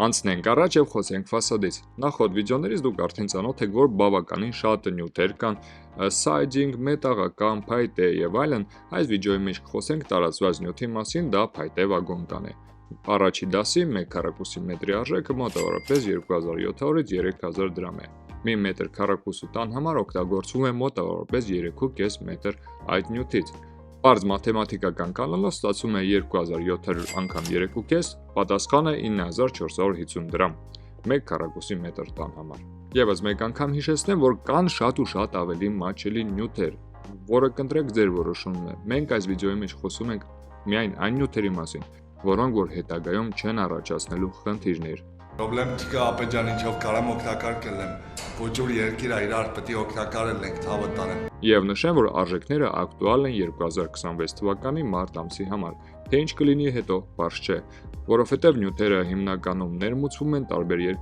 Անցնենք առաջ եւ խոսենք ֆասադից։ Նախորդ վիդեոներից դուք արդեն ծանոթ եք, որ բավականին շատ նյութեր կան՝ siding, մետաղական, փայտե եւ այլն։ Այս վիդեոյի մեջ կխոսենք տարածված նյութի մասին, դա փայտե վագոնկան է։ Առաջի դասի 1 քառակուսի մետրի արժեքը մոտավորապես 2700-ից 3000 դրամ է։ 1 մետր քառակուսու տան համար օգտագործվում է մոտավորապես 3.5 մետր այդ նյութից։ Պարզ մաթեմատիկական կանոնով ստացվում է 2700 անգամ 3.5, պատասխանը 9450 դրամ 1 քառակուսի մետր տան համար։ Եվս մեկ անգամ հիշեցնեմ, որ կան շատ ու շատ ավելի մատչելի նյութեր, որը կընտրեք ձեր որոշումն է։ Մենք այս վիդեոյի մեջ խոսում ենք միայն այն նյութերի մասին, որոնք որ հետագայում չեն առաջացնելու խնդիրներ։ Պրոբլեմ չկա, ապեջան, ինչով կարամ օգտակար կլեմ։ Ոչ որ երկիր է, իրար պետք է օգտակար ենք, ցավը տանեմ։ Եվ նշեմ, որ արժեքները ակտուալ են 2026 թվականի մարտ ամսի համար, թե ինչ կլինի հետո, բարձ չէ, որովհետև նյութերը հիմնականում ներմուծվում են տարբեր երկրներում